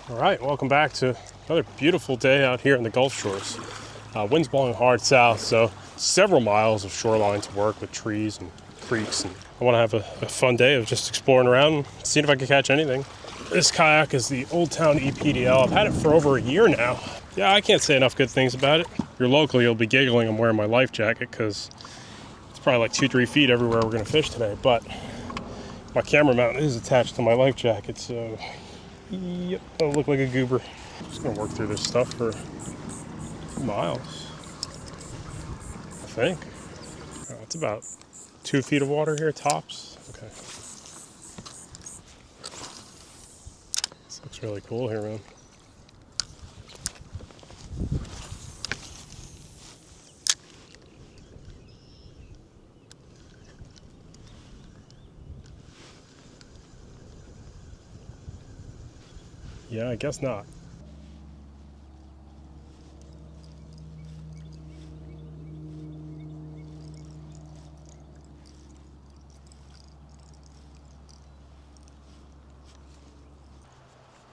All right, welcome back to another beautiful day out here in the Gulf Shores. Wind's blowing hard south, so several miles of shoreline to work with trees and creeks. And I want to have a fun day of just exploring around and seeing if I can catch anything. This kayak is the Old Town EPDL. I've had it for over a year now. Yeah, I can't say enough good things about it. If you're local, you'll be giggling I'm wearing my life jacket because it's probably like 2-3 feet everywhere we're going to fish today. But my camera mount is attached to my life jacket, so yep, I look like a goober. I'm just gonna work through this stuff for miles, I think. It's about 2 feet of water here, tops. Okay. This looks really cool here, man. Yeah, I guess not.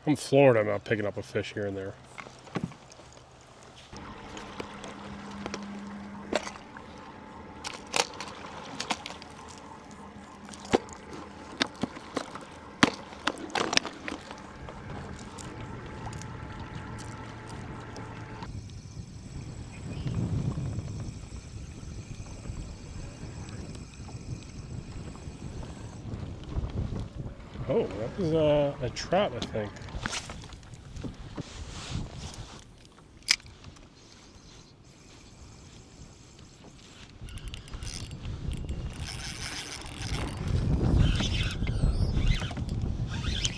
I'm Florida, I'm not picking up a fish here and there. Oh, that was a trout, I think.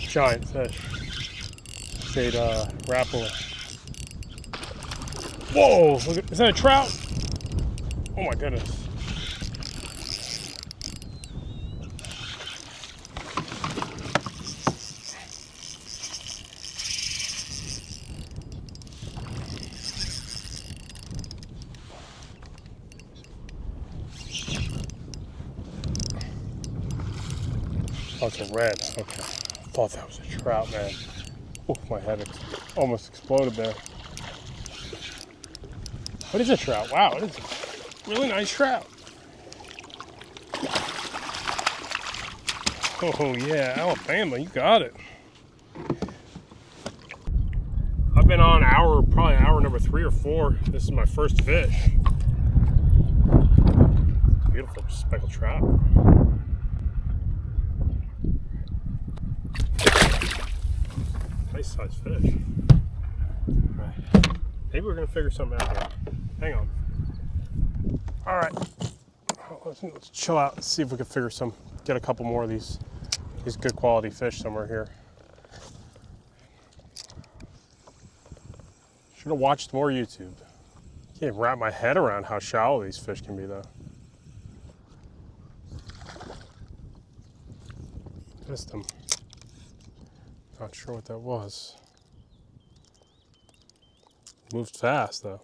Giant fish. Stayed rapala. Whoa! Look at, is that a trout? Oh my goodness. Oh, it's a red. Okay. I thought that was a trout, man. Oh, my head almost exploded there. What is a trout? Wow, it is a really nice trout. Oh yeah, Alabama, you got it. I've been on probably hour number 3 or 4. This is my first fish. Beautiful speckled trout. Nice sized fish. Right. Maybe we're gonna figure something out here. Hang on. All right. Let's chill out and see if we can get a couple more of these good quality fish somewhere here. Should have watched more YouTube. Can't wrap my head around how shallow these fish can be, though. Missed them. Not sure what that was. Moved fast, though.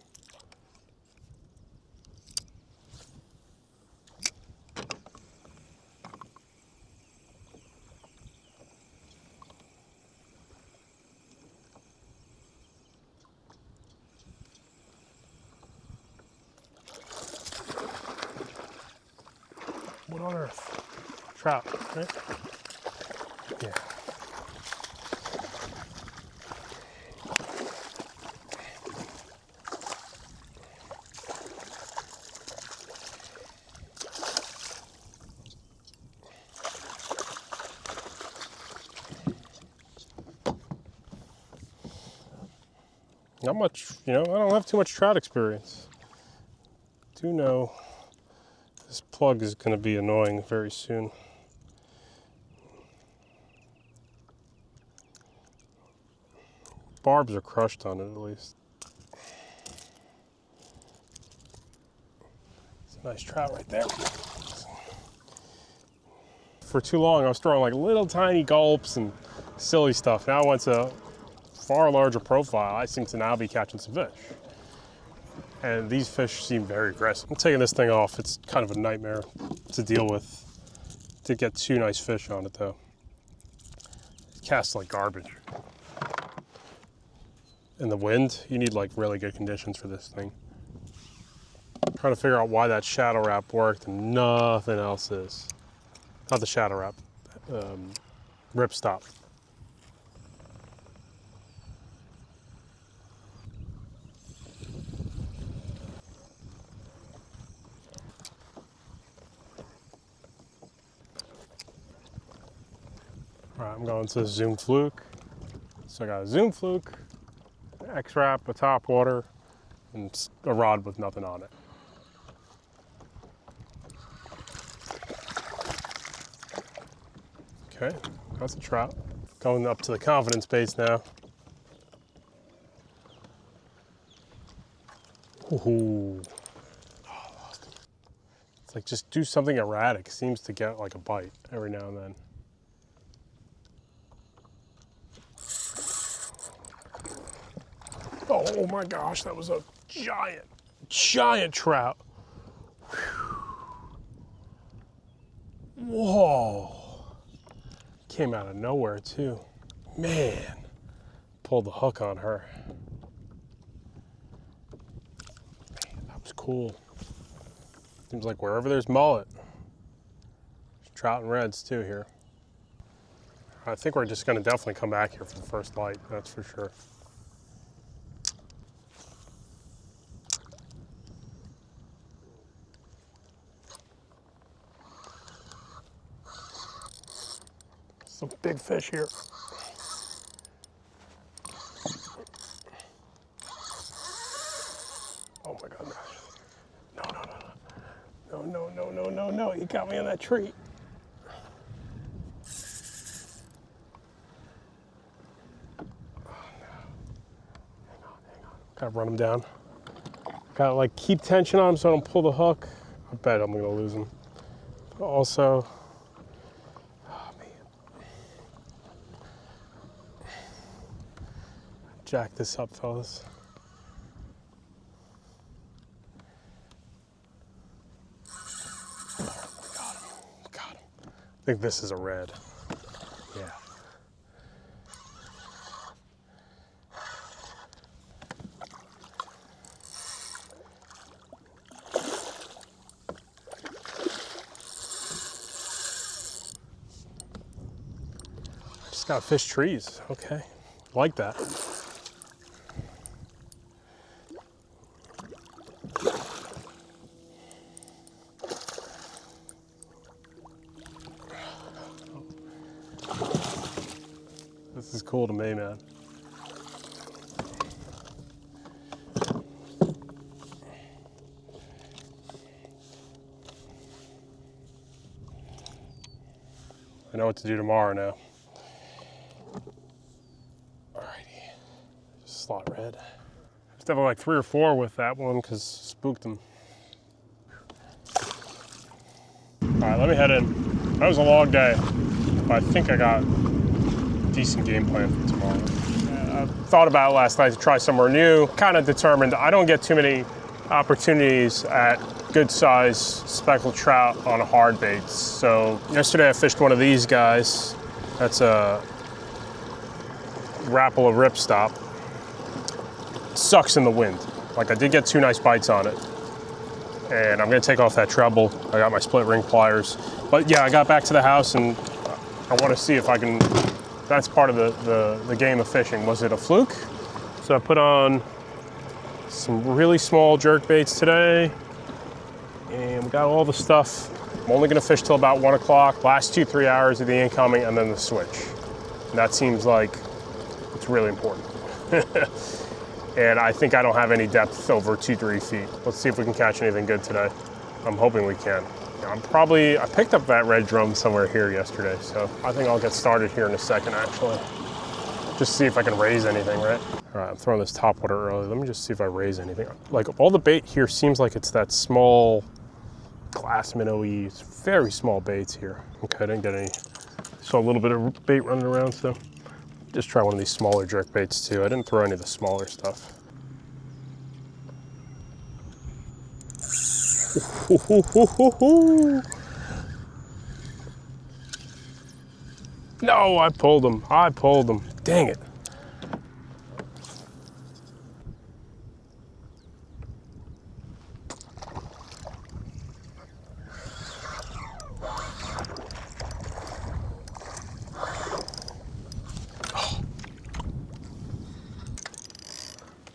What on earth? Trout, right? Yeah. Not much, I don't have too much trout experience. Do know this plug is going to be annoying very soon. Barbs are crushed on it, at least. It's a nice trout right there. For too long, I was throwing like little tiny gulps and silly stuff. Now once a far larger profile, I seem to now be catching some fish. And these fish seem very aggressive. I'm taking this thing off. It's kind of a nightmare to deal with, to get 2 nice fish on it though. It casts like garbage. and the wind, you need like really good conditions for this thing. I'm trying to figure out why that shadow wrap worked and nothing else is. Not the shadow wrap, ripstop. All right, I'm going to Zoom Fluke. So I got a Zoom Fluke, X-Wrap, a top water, and a rod with nothing on it. Okay, that's a trout. Going up to the confidence base now. Ooh. Oh, I lost him. It's like just do something erratic. Seems to get like a bite every now and then. Oh my gosh, that was a giant trout. Whoa. Came out of nowhere too. Man, pulled the hook on her. Man, that was cool. Seems like wherever there's mullet, there's trout and reds too here. I think we're just gonna definitely come back here for the first light, that's for sure. Some big fish here. Oh my God, no, you got me on that tree. Oh no, hang on. Gotta run him down. Gotta like keep tension on him so I don't pull the hook. I bet I'm gonna lose him. But also, jack this up, fellas. Got him. I think this is a red. Yeah. Just gotta fish trees. Okay. Like that. This is cool to me, man. I know what to do tomorrow now. Alrighty, slot red. There's definitely like 3 or 4 with that one because spooked them. All right, let me head in. That was a long day, but I think I got a decent game plan for tomorrow. I thought about it last night to try somewhere new. Kind of determined I don't get too many opportunities at good size speckled trout on hard baits. So yesterday I fished one of these guys. That's a Rapala ripstop. It sucks in the wind. Like I did get 2 nice bites on it. And I'm gonna take off that treble. I got my split ring pliers. But yeah, I got back to the house and I wanna see if I can, that's part of the game of fishing. Was it a fluke? So I put on some really small jerk baits today. And we got all the stuff. I'm only gonna fish till about 1 o'clock. Last 2-3 hours of the incoming and then the switch. And that seems like it's really important. And I think I don't have any depth over 2-3 feet. Let's see if we can catch anything good today. I'm hoping we can. I picked up that red drum somewhere here yesterday, so I think I'll get started here in a second actually. Just see if I can raise anything, right? All right, I'm throwing this top water early. Let me just see if I raise anything. Like all the bait here seems like it's that small glass minnow-y, it's very small baits here. Okay, I didn't get any. Saw a little bit of bait running around, so just try one of these smaller jerk baits too. I didn't throw any of the smaller stuff. No, I pulled him. Dang it.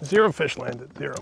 Zero fish landed, zero.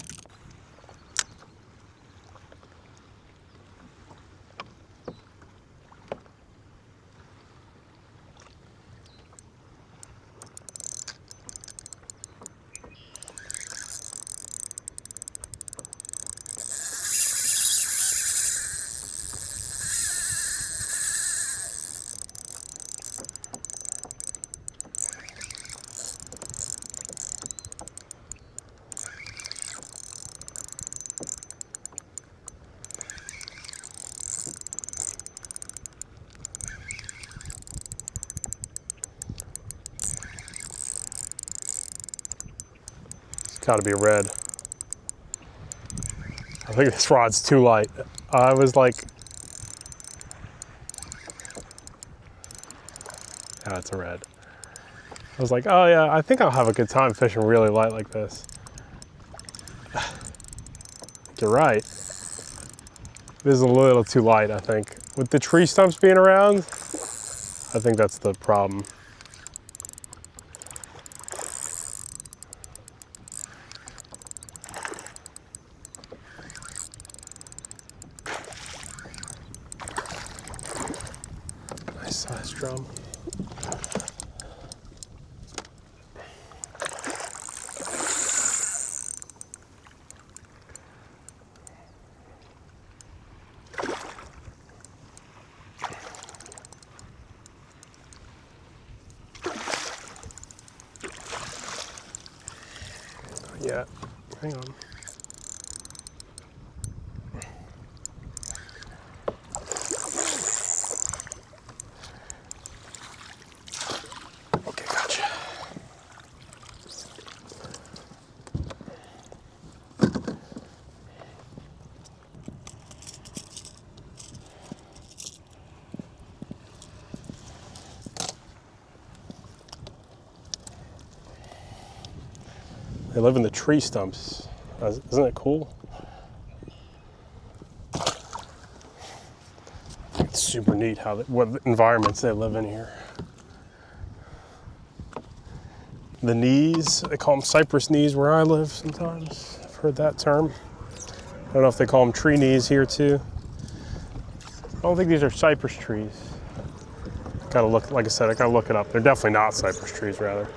Got to be a red. I think this rod's too light. I was like, yeah, it's a red. I was like, oh yeah, I think I'll have a good time fishing really light like this. You're right. This is a little too light, I think. With the tree stumps being around, I think that's the problem. Nice size drum. Yeah, hang on. Okay, gotcha. They live in the tree stumps. Isn't it cool? It's super neat how what environments they live in here. The knees, they call them cypress knees where I live sometimes. I've heard that term. I don't know if they call them tree knees here too. I don't think these are cypress trees. Gotta look, like I said, I gotta look it up. They're definitely not cypress trees, rather.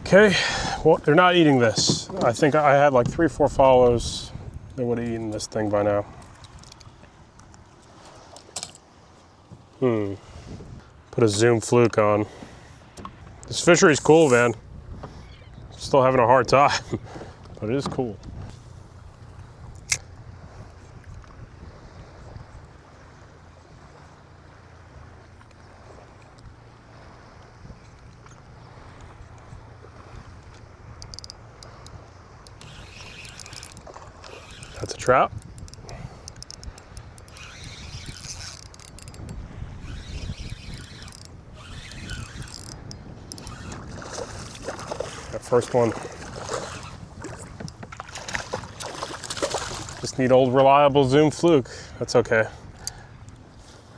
Okay, well, they're not eating this. I think I had like 3 or 4 follows. They would have eaten this thing by now. Put a zoom fluke on. This fishery's cool, man. Still having a hard time, but it is cool. That's a trout. That first one. Just need old reliable zoom fluke. That's okay. It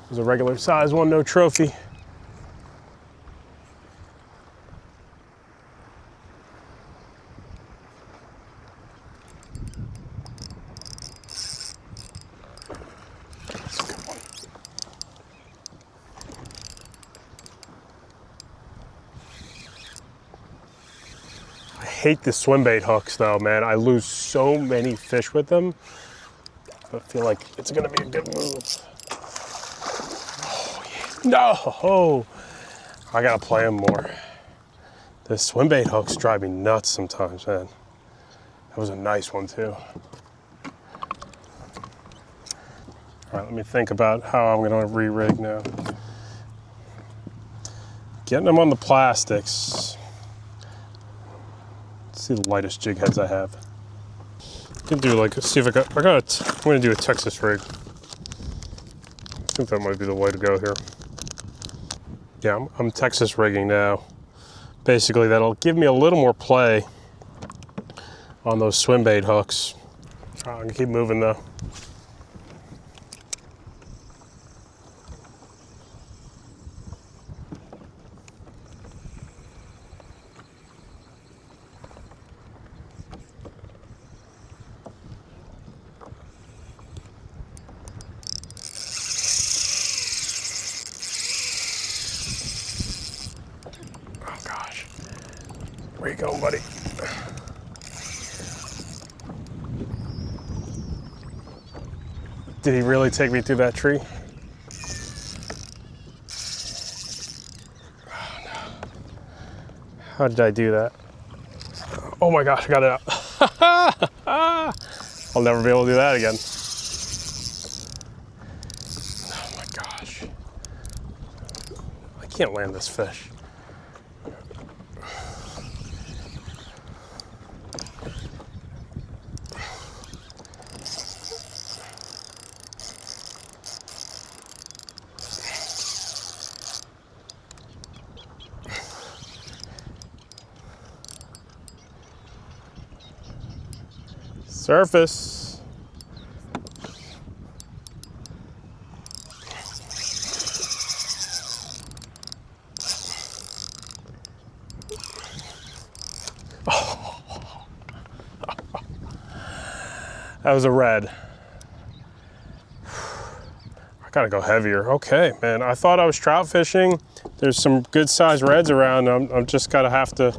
was a regular size one, no trophy. I hate the swim bait hooks though, man. I lose so many fish with them. I feel like it's gonna be a good move. Oh, yeah. No! Oh, I gotta play them more. The swim bait hooks drive me nuts sometimes, man. That was a nice one too. All right, let me think about how I'm gonna re-rig now. Getting them on the plastics. Let's see the lightest jig heads I have. I can do like, see if I'm gonna do a Texas rig. I think that might be the way to go here. Yeah, I'm Texas rigging now. Basically, that'll give me a little more play on those swim bait hooks. I'm gonna keep moving though. Where you going, buddy? Did he really take me through that tree? Oh, no. How did I do that? Oh my gosh, I got it out. I'll never be able to do that again. Oh my gosh. I can't land this fish. Surface. Oh. That was a red. I gotta go heavier. Okay, man. I thought I was trout fishing. There's some good sized reds around. I'm just gotta have to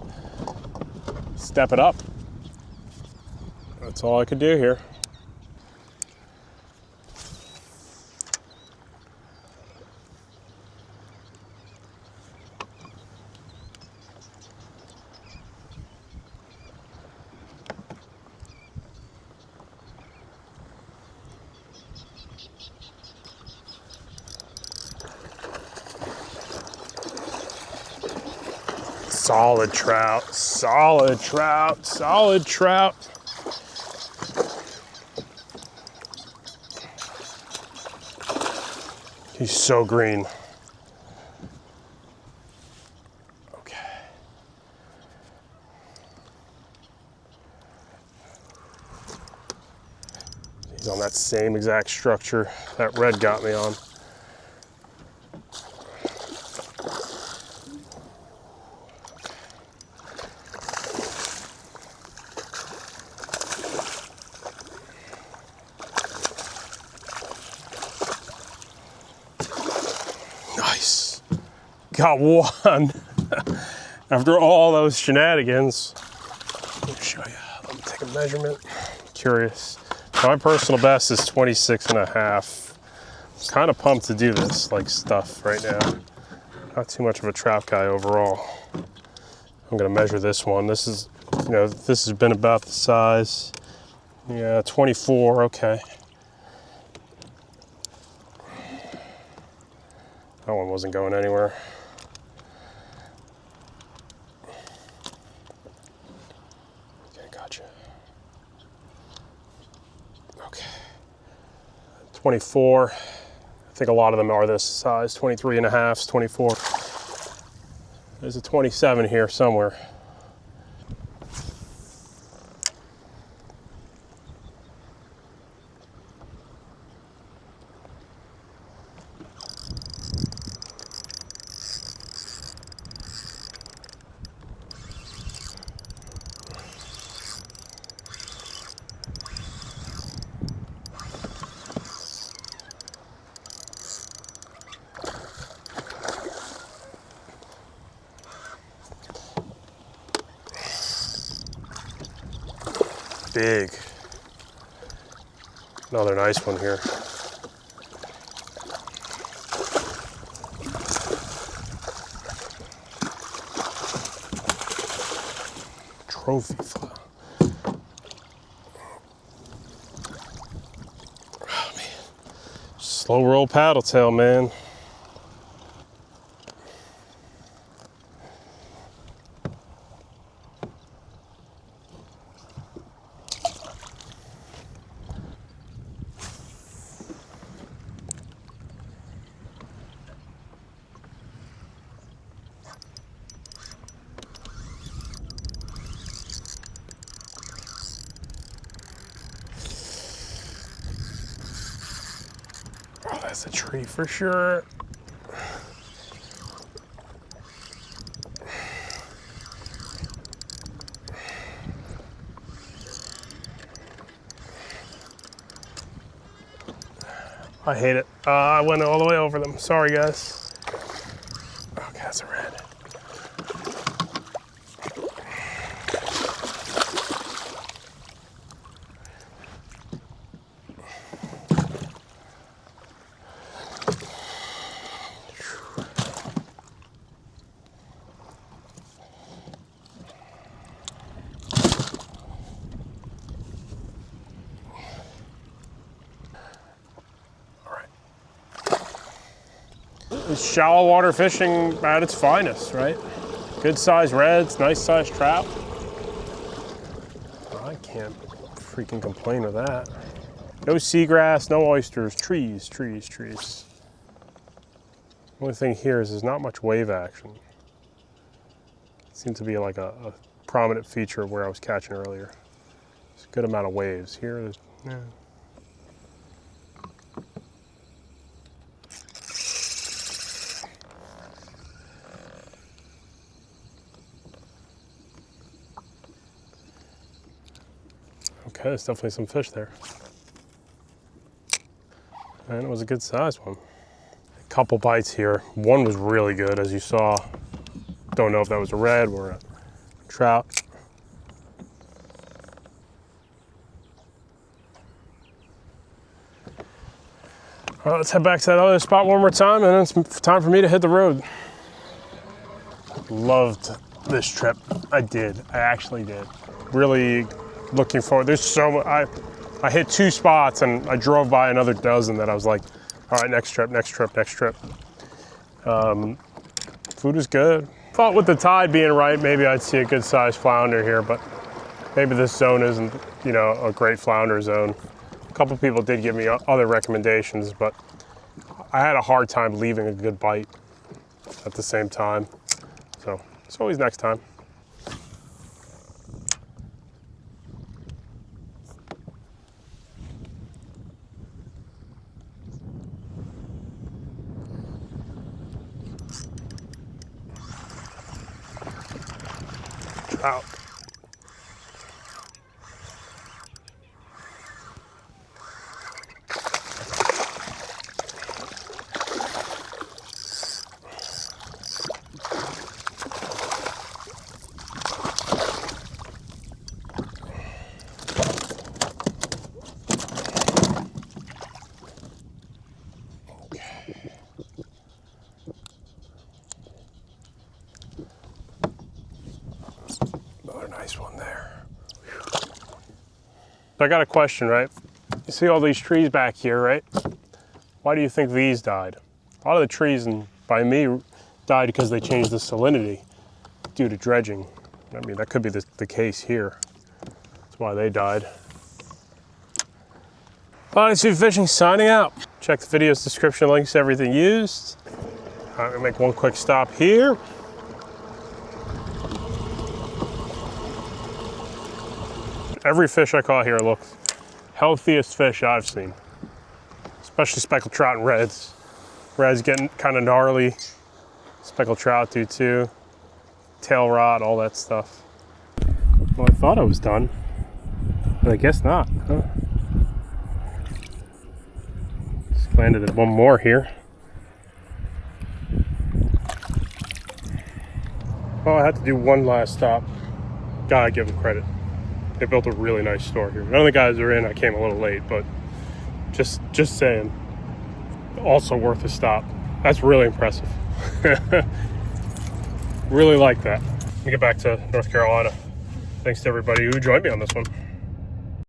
step it up. That's all I could do here. Solid trout, solid trout, solid trout. He's so green. Okay. He's on that same exact structure that red got me on. Nice. Got one. After all those shenanigans. Let me show you. Let me take a measurement. Curious. My personal best is 26.5. Kind of pumped to do this like stuff right now. Not too much of a trout guy overall. I'm gonna measure this one. This is, this has been about the size. Yeah, 24, okay. That one wasn't going anywhere. Okay, gotcha. Okay. 24. I think a lot of them are this size, 23.5, 24. There's a 27 here somewhere. Big. Another nice one here. Trophy fly. Oh man. Slow roll paddle tail, man. Oh, that's a tree for sure. I hate it. I went all the way over them. Sorry, guys. Okay, that's a red. It's shallow water fishing at its finest, right? Good sized reds, nice sized trout. I can't freaking complain with that. No seagrass, no oysters, trees, trees, trees. The only thing here is there's not much wave action. It seemed to be like a prominent feature of where I was catching earlier. There's a good amount of waves. Here, there's, yeah. Okay, there's definitely some fish there. And it was a good size one. A couple bites here. One was really good, as you saw. Don't know if that was a red or a trout. All right, let's head back to that other spot one more time, and then it's time for me to hit the road. Loved this trip. I did. I actually did. Really looking forward. There's so much. I hit 2 spots, and I drove by another dozen that I was like, all right, next trip, next trip, next trip. Food was good. Thought with the tide being right, maybe I'd see a good sized flounder here, but maybe this zone isn't, you know, a great flounder zone. A couple people did give me other recommendations, but I had a hard time leaving a good bite at the same time. So it's always next time. Trout. Nice one there. So I got a question, right? You see all these trees back here, right? Why do you think these died? A lot of the trees, by me, died because they changed the salinity due to dredging. I mean, that could be the case here. That's why they died. Odyssey Fishing signing out. Check the video's description links, everything used. I'm gonna make one quick stop here. Every fish I caught here looks healthiest fish I've seen, especially speckled trout and reds. Reds getting kind of gnarly. Speckled trout do too. Tail rot, all that stuff. Well, I thought I was done, but I guess not. Huh? Just landed at one more here. Well, I had to do one last stop. Gotta give them credit. They built a really nice store here. None of the guys are in. I came a little late, but just saying. Also worth a stop. That's really impressive. Really like that. Let me get back to North Carolina. Thanks to everybody who joined me on this one.